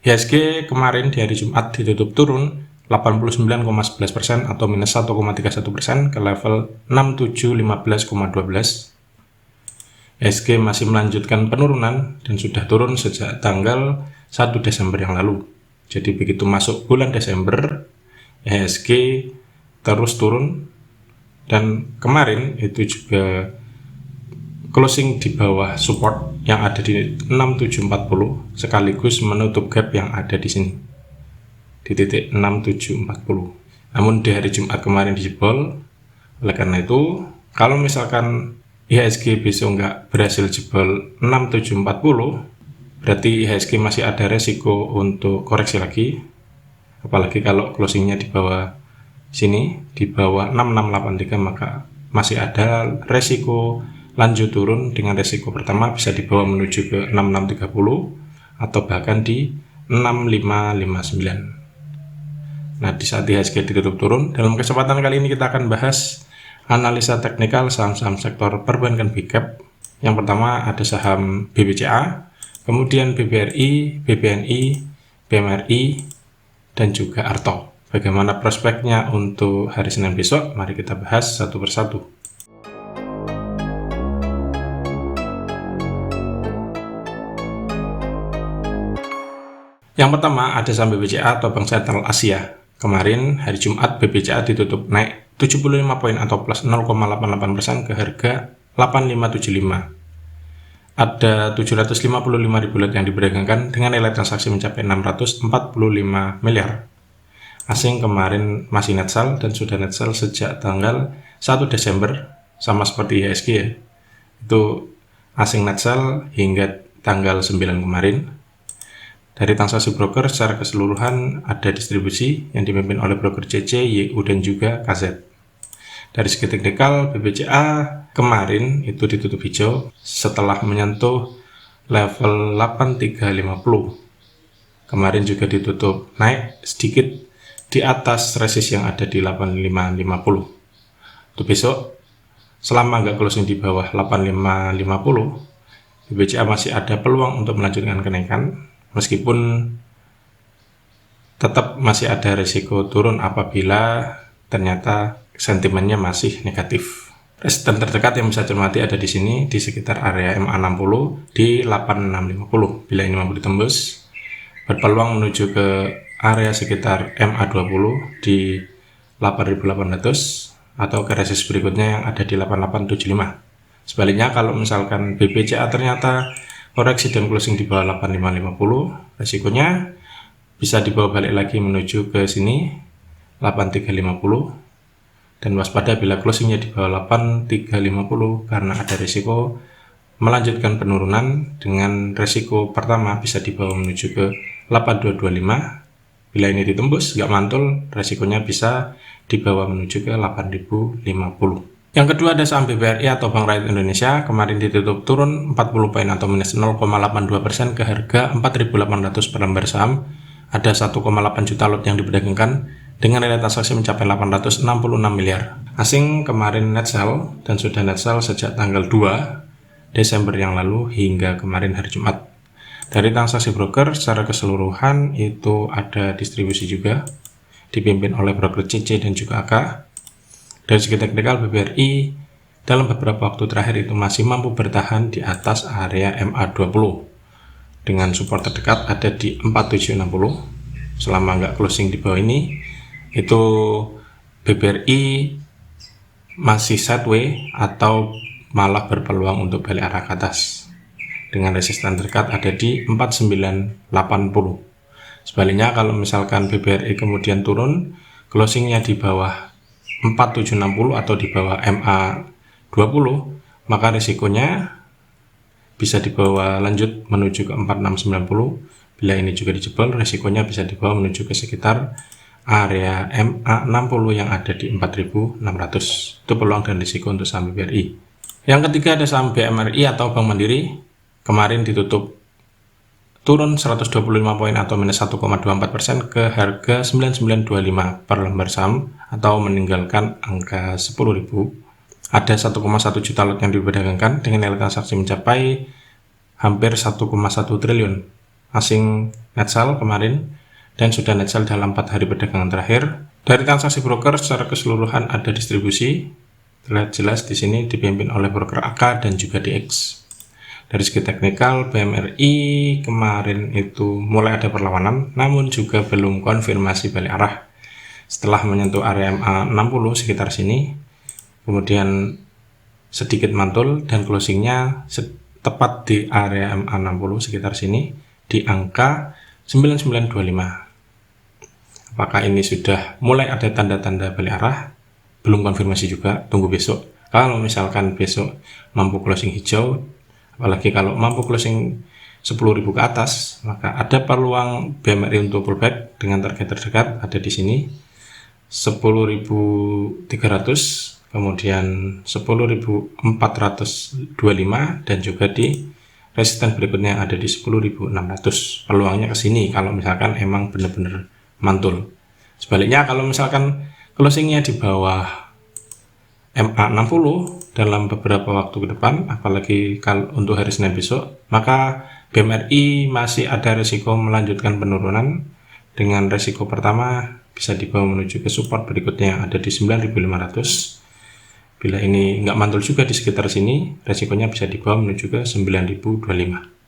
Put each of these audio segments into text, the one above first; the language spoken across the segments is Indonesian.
IHSG kemarin di hari Jumat ditutup turun 89,11% atau minus 1,31% ke level 6715,12. IHSG masih melanjutkan penurunan dan sudah turun sejak tanggal 1 Desember yang lalu. Jadi begitu masuk bulan Desember, IHSG terus turun dan kemarin itu juga closing di bawah support yang ada di 6740 sekaligus menutup gap yang ada di sini di titik 6740. Namun di hari Jumat kemarin dijebol. Oleh karena itu, kalau misalkan IHSG besok nggak berhasil jebol 6740, berarti IHSG masih ada resiko untuk koreksi lagi. Apalagi kalau closingnya di bawah sini, di bawah 6683, maka masih ada resiko lanjut turun dengan resiko pertama bisa dibawa menuju ke 6630 atau bahkan di 6559. Nah, di saat IHSG ditutup turun, dalam kesempatan kali ini kita akan bahas analisa teknikal saham-saham sektor perbankan big cap. Yang pertama ada saham BBCA, kemudian BBRI, BBNI, BMRI, dan juga Arto. Bagaimana prospeknya untuk hari Senin besok? Mari kita bahas satu persatu. Yang pertama ada saham BBCA atau Bank Sentral Asia. Kemarin hari Jumat BBCA ditutup naik 75 poin atau plus 0,88% ke harga 8575. Ada 755 ribu lot yang diperdagangkan dengan nilai transaksi mencapai 645 miliar. Asing kemarin masih net sell dan sudah net sell sejak tanggal 1 Desember, sama seperti IHSG ya. Itu asing net sell hingga tanggal 9 kemarin. Dari transaksi broker secara keseluruhan ada distribusi yang dipimpin oleh broker CC, YU, dan juga KZ. Dari segi teknikal, BBCA kemarin itu ditutup hijau setelah menyentuh level 8350. Kemarin juga ditutup naik sedikit di atas resist yang ada di 8550. Untuk besok, selama nggak closing di bawah 8550, BBCA masih ada peluang untuk melanjutkan kenaikan. Meskipun tetap masih ada risiko turun apabila ternyata sentimennya masih negatif. Resisten terdekat yang bisa cermati ada di sini di sekitar area MA60 di 8650. Bila ini mampu ditembus, berpeluang menuju ke area sekitar MA20 di 8800 atau ke resist berikutnya yang ada di 8875. Sebaliknya kalau misalkan BBCA ternyata koreksi dan closing di bawah 8550, resikonya bisa dibawa balik lagi menuju ke sini 8350 dan waspada bila closingnya di bawah 8350 karena ada risiko melanjutkan penurunan dengan resiko pertama bisa dibawa menuju ke 8225. Bila ini ditembus nggak mantul, resikonya bisa dibawa menuju ke 8050. Yang kedua ada saham BBRI atau Bank Rakyat Indonesia. Kemarin ditutup turun 40 poin atau minus 0,82% ke harga 4.800 per lembar saham. Ada 1,8 juta lot yang diperdagangkan dengan nilai transaksi mencapai 866 miliar. Asing kemarin net sell dan sudah net sell sejak tanggal 2 Desember yang lalu hingga kemarin hari Jumat. Dari transaksi broker secara keseluruhan itu ada distribusi juga dipimpin oleh broker CC dan juga AK. Dari segi teknikal, BBRI dalam beberapa waktu terakhir itu masih mampu bertahan di atas area MA20 dengan support terdekat ada di 4760. Selama nggak closing di bawah ini, itu BBRI masih sideway atau malah berpeluang untuk balik arah ke atas dengan resisten terdekat ada di 4980. Sebaliknya kalau misalkan BBRI kemudian turun, closingnya di bawah 4760 atau di bawah MA20, maka risikonya bisa dibawa lanjut menuju ke 4690. Bila ini juga dijebol, risikonya bisa dibawa menuju ke sekitar area MA60 yang ada di 4600. Itu peluang dan risiko untuk saham BBRI. Yang ketiga ada saham BMRI atau Bank Mandiri. Kemarin ditutup turun 125 poin atau minus 1,24% ke harga 9925 per lembar saham atau meninggalkan angka 10.000. Ada 1,1 juta lot yang diperdagangkan dengan nilai transaksi mencapai hampir 1,1 triliun. asing net sell kemarin dan sudah net sell dalam 4 hari perdagangan terakhir. Dari transaksi broker secara keseluruhan ada distribusi. Terlihat jelas di sini dipimpin oleh broker AK dan juga DX. Dari segi teknikal, BMRI kemarin itu mulai ada perlawanan, namun juga belum konfirmasi balik arah. Setelah menyentuh area MA 60 sekitar sini, kemudian sedikit mantul dan closingnya tepat di area MA 60 sekitar sini di angka 9925. Apakah ini sudah mulai ada tanda-tanda balik arah? Belum konfirmasi juga, tunggu besok. Kalau misalkan besok mampu closing hijau, apalagi kalau mampu closing 10.000 ke atas, maka ada peluang BMRI untuk pullback dengan target terdekat ada di sini 10.300, kemudian 10.425 dan juga di resisten berikutnya ada di 10.600. Peluangnya ke sini kalau misalkan emang benar-benar mantul. Sebaliknya kalau misalkan closingnya di bawah MA 60 dalam beberapa waktu ke depan, apalagi kalau untuk hari Senin besok, maka BMRI masih ada risiko melanjutkan penurunan dengan risiko pertama bisa dibawa menuju ke support berikutnya yang ada di 9.500. Bila ini nggak mantul juga di sekitar sini, resikonya bisa dibawa menuju ke 9.025.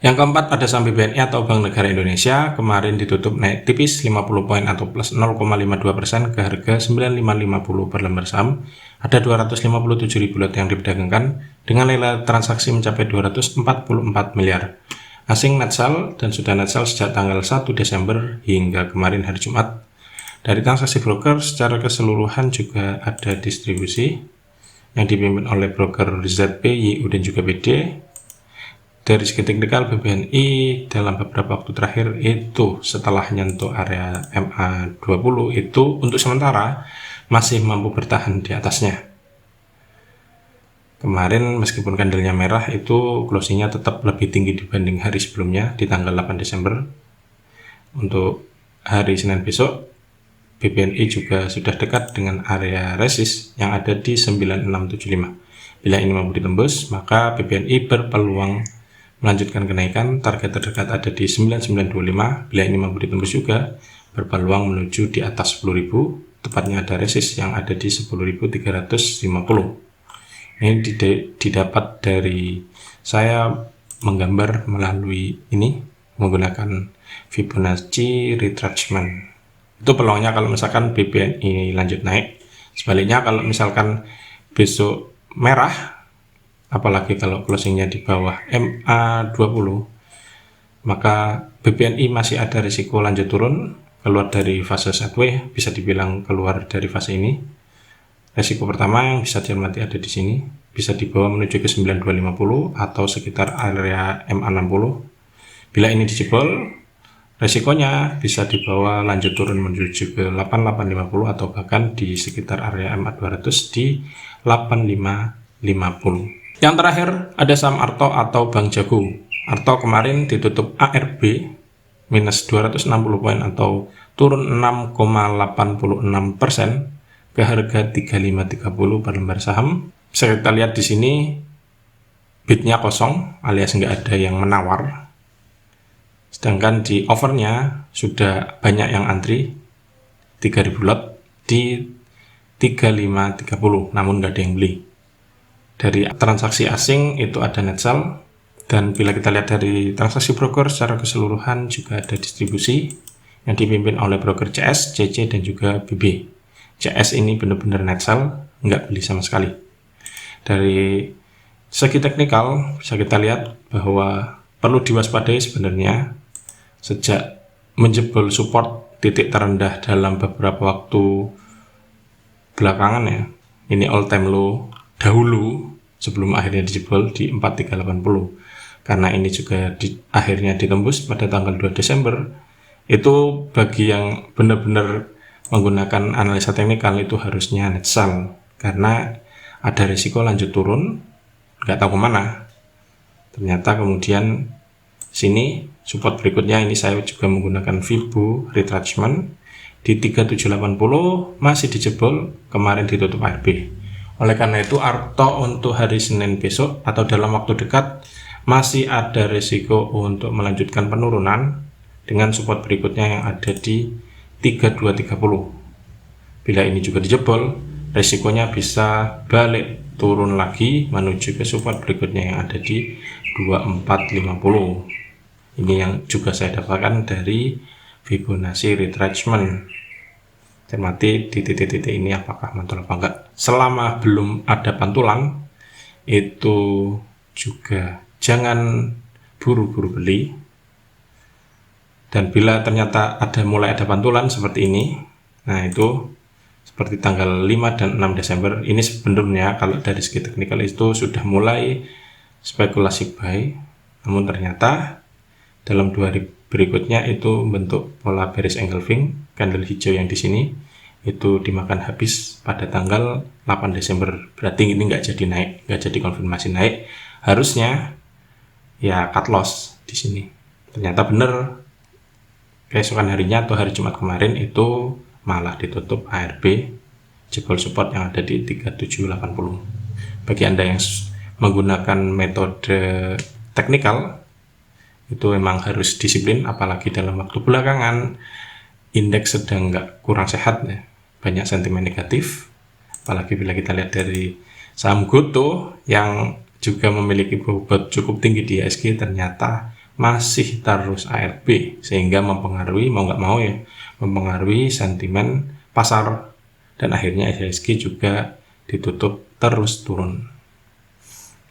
Yang keempat ada saham BBNI atau Bank Negara Indonesia, kemarin ditutup naik tipis 50 poin atau plus 0,52% ke harga 9550 per lembar saham. Ada 257.000 lot yang diperdagangkan dengan nilai transaksi mencapai 244 miliar. Asing net sell dan sudah net sell sejak tanggal 1 Desember hingga kemarin hari Jumat. Dari transaksi broker secara keseluruhan juga ada distribusi yang dipimpin oleh broker ZP, YU dan juga BD. Dari segi teknikal BBNI dalam beberapa waktu terakhir itu setelah nyentuh area MA 20 itu untuk sementara masih mampu bertahan di atasnya. Kemarin meskipun candlenya merah itu closingnya tetap lebih tinggi dibanding hari sebelumnya di tanggal 8 Desember. Untuk hari Senin besok BBNI juga sudah dekat dengan area resist yang ada di 9675. Bila ini mampu ditembus, maka BBNI berpeluang melanjutkan kenaikan. Target terdekat ada di 9925. Bila ini mampu ditembus juga, berpeluang menuju di atas 10.000. Tepatnya ada resist yang ada di 10.350. Ini didapat dari saya menggambar melalui ini menggunakan Fibonacci retracement. Itu peluangnya kalau misalkan BBNI lanjut naik. Sebaliknya kalau misalkan besok merah, apalagi kalau closingnya di bawah MA 20, maka BBNI masih ada risiko lanjut turun, keluar dari fase sideways, bisa dibilang keluar dari fase ini. Risiko pertama yang bisa diamati ada di sini, bisa dibawa menuju ke 9250 atau sekitar area MA 60. Bila ini dijebol, resikonya bisa dibawa lanjut turun menuju ke 8850 atau bahkan di sekitar area MA 200 di 8550. Yang terakhir ada saham Arto atau Bank Jago. Arto kemarin ditutup ARB minus 260 poin atau turun 6,86% ke harga 3530 per lembar saham. Bisa kita lihat di sini bidnya kosong alias nggak ada yang menawar. Sedangkan di offernya sudah banyak yang antri 3000 lot di 3530 namun nggak ada yang beli. Dari transaksi asing itu ada net sell, dan bila kita lihat dari transaksi broker secara keseluruhan juga ada distribusi yang dipimpin oleh broker CS, CC dan juga BB. CS ini benar-benar net sell, nggak beli sama sekali. Dari segi teknikal bisa kita lihat bahwa perlu diwaspadai sebenarnya sejak menjebol support titik terendah dalam beberapa waktu belakangan ya. Ini all time low dahulu sebelum akhirnya dijebol di 4380. Karena ini juga akhirnya ditembus pada tanggal 2 Desember. Itu bagi yang benar-benar menggunakan analisa teknikal itu harusnya net sell karena ada risiko lanjut turun, nggak tahu kemana. Ternyata kemudian sini support berikutnya ini saya juga menggunakan Fibo retracement di 3780 masih dijebol, kemarin ditutup ARB. Oleh karena itu Arto untuk hari Senin besok atau dalam waktu dekat masih ada risiko untuk melanjutkan penurunan dengan support berikutnya yang ada di 3230. Bila ini juga dijebol, risikonya bisa balik turun lagi menuju ke support berikutnya yang ada di 2450. Ini yang juga saya dapatkan dari Fibonacci retracement. Cermati di titik-titik ini apakah mantul apa enggak. Selama belum ada pantulan, itu juga jangan buru-buru beli. Dan bila ternyata mulai ada pantulan seperti ini, nah itu seperti tanggal 5 dan 6 Desember, ini sebenarnya kalau dari segi teknikal itu sudah mulai spekulasi buy, namun ternyata dalam 2 hari berikutnya itu bentuk pola bearish engulfing, candle hijau yang di sini itu dimakan habis pada tanggal 8 Desember. Berarti ini nggak jadi naik, nggak jadi konfirmasi naik. Harusnya ya cut loss di sini. Ternyata benar, keesokan harinya atau hari Jumat kemarin itu malah ditutup ARB jebol support yang ada di 3780. Bagi Anda yang menggunakan metode teknikal, itu memang harus disiplin, apalagi dalam waktu belakangan indeks sedang nggak kurang sehat ya, banyak sentimen negatif, apalagi bila kita lihat dari saham Goto yang juga memiliki bobot cukup tinggi di IHSG ternyata masih terus ARB, sehingga mempengaruhi mau nggak mau ya, mempengaruhi sentimen pasar, dan akhirnya IHSG juga ditutup terus turun.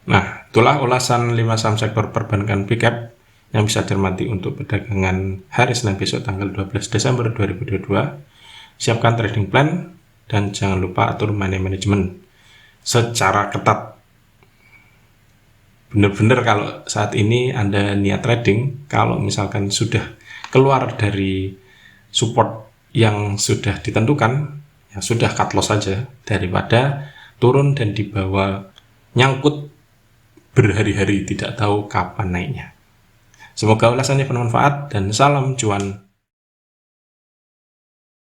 Nah, itulah ulasan 5 saham sektor perbankan big cap yang bisa cermati untuk perdagangan hari Senin besok tanggal 12 Desember 2022. Siapkan trading plan dan jangan lupa atur money management secara ketat. Benar-benar kalau saat ini Anda niat trading, kalau misalkan sudah keluar dari support yang sudah ditentukan, ya sudah cut loss saja daripada turun dan dibawa nyangkut berhari-hari tidak tahu kapan naiknya. Semoga ulasannya bermanfaat dan salam cuan.